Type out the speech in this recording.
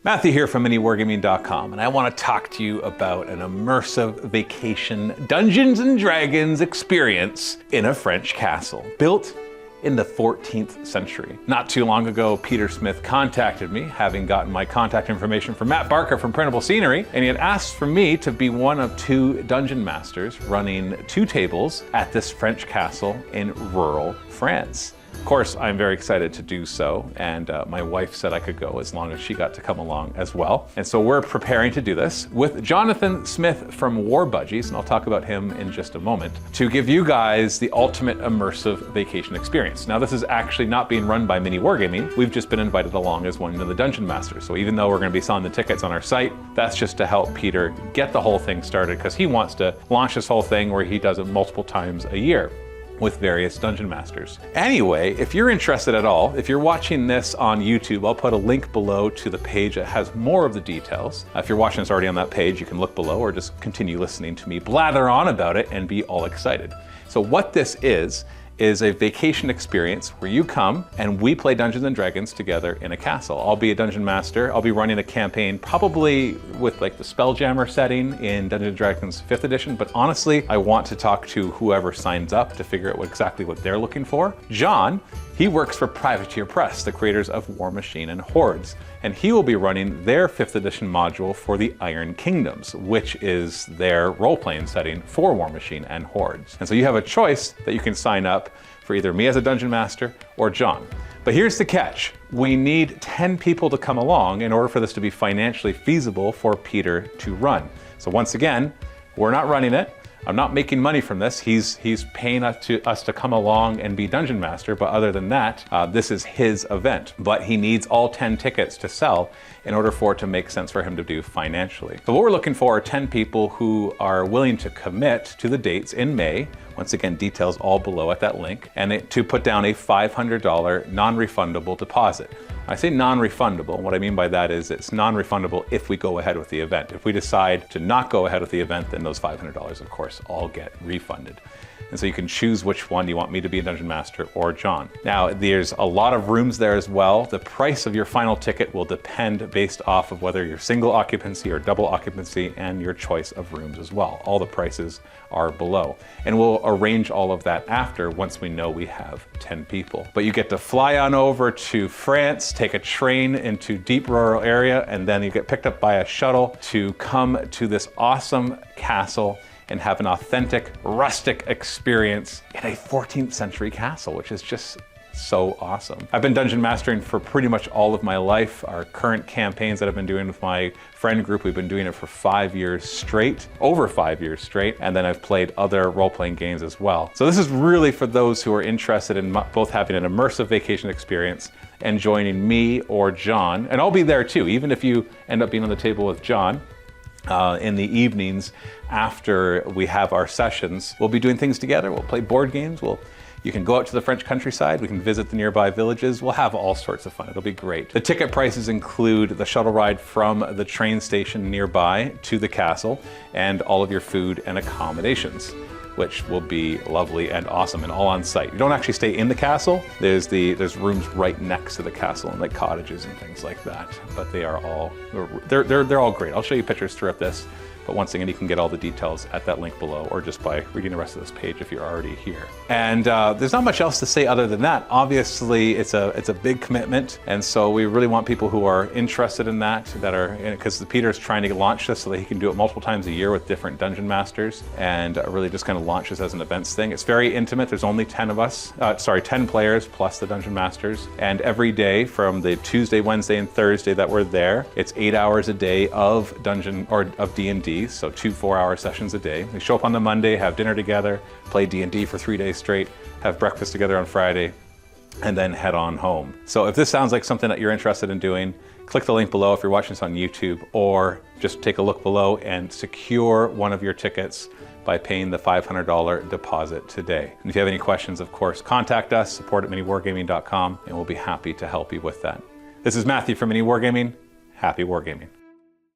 Matthew here from MiniWarGaming.com, and I want to talk to you about an immersive vacation Dungeons & Dragons experience in a French castle, built in the 14th century. Not too long ago, Peter Smith contacted me, having gotten my contact information from Matt Barker from Printable Scenery, and he had asked for me to be one of 2 dungeon masters running 2 tables at this French castle in rural France. Of course, I'm very excited to do so, and my wife said I could go as long as she got to come along as well. And so we're preparing to do this with Jonathan Smith from War Budgies, and I'll talk about him in just a moment, to give you guys the ultimate immersive vacation experience. Now, this is actually not being run by MiniWarGaming. We've just been invited along as one of the dungeon masters. So even though we're going to be selling the tickets on our site, that's just to help Peter get the whole thing started, because he wants to launch this whole thing where he does it multiple times a year with various dungeon masters. Anyway, if you're interested at all, if you're watching this on YouTube, I'll put a link below to the page that has more of the details. If you're watching this already on that page, you can look below or just continue listening to me blather on about it and be all excited. So what this is a vacation experience where you come and we play Dungeons & Dragons together in a castle. I'll be a dungeon master. I'll be running a campaign probably with like the Spelljammer setting in Dungeons & Dragons 5th edition, but honestly, I want to talk to whoever signs up to figure out exactly what they're looking for. John, he works for Privateer Press, the creators of War Machine and Hordes, and he will be running their 5th edition module for the Iron Kingdoms, which is their role-playing setting for War Machine and Hordes. And so you have a choice that you can sign up for either me as a dungeon master or John. But here's the catch. We need 10 people to come along in order for this to be financially feasible for Peter to run. So once again, we're not running it. I'm not making money from this. He's paying us to come along and be dungeon master, but other than that, this is his event. But he needs all 10 tickets to sell in order for it to make sense for him to do financially. So what we're looking for are 10 people who are willing to commit to the dates in May. Once again, details all below at that link, and to put down a $500 non-refundable deposit. I say non-refundable. What I mean by that is it's non-refundable if we go ahead with the event. If we decide to not go ahead with the event, then those $500, of course, all get refunded. And so you can choose which one you want me to be a dungeon master or John. Now, there's a lot of rooms there as well. The price of your final ticket will depend based off of whether you're single occupancy or double occupancy and your choice of rooms as well. All the prices are below. And we'll arrange all of that after, once we know we have 10 people. But you get to fly on over to France, take a train into deep rural area, and then you get picked up by a shuttle to come to this awesome castle and have an authentic, rustic experience in a 14th century castle, which is just so awesome. I've been dungeon mastering for pretty much all of my life. Our current campaigns that I've been doing with my friend group, we've been doing it for 5 years straight, over 5 years straight, and then I've played other role-playing games as well. So this is really for those who are interested in both having an immersive vacation experience and joining me or John, and I'll be there too, even if you end up being on the table with John. In the evenings after we have our sessions, we'll be doing things together. We'll play board games. You can go out to the French countryside. We can visit the nearby villages. We'll have all sorts of fun. It'll be great. The ticket prices include the shuttle ride from the train station nearby to the castle and all of your food and accommodations, which will be lovely and awesome and all on site. You don't actually stay in the castle. There's rooms right next to the castle and like cottages and things like that. But they are all, they're all great. I'll show you pictures throughout this. But once again, you can get all the details at that link below or just by reading the rest of this page if you're already here. And there's not much else to say other than that. Obviously, it's a big commitment. And so we really want people who are interested in that are, because Peter's trying to launch this so that he can do it multiple times a year with different dungeon masters and really just kind of launch this as an events thing. It's very intimate. There's only 10 of us, 10 players plus the dungeon masters. And every day from the Tuesday, Wednesday, and Thursday that we're there, it's 8 hours a day of dungeon or of D&D. So 2 4-hour sessions a day. We show up on the Monday, have dinner together, play D&D for 3 days straight, have breakfast together on Friday, and then head on home. So if this sounds like something that you're interested in doing, click the link below if you're watching this on YouTube, or just take a look below and secure one of your tickets by paying the $500 deposit today. And if you have any questions, of course, contact us, support at MiniWarGaming.com, and we'll be happy to help you with that. This is Matthew from MiniWarGaming. Happy wargaming.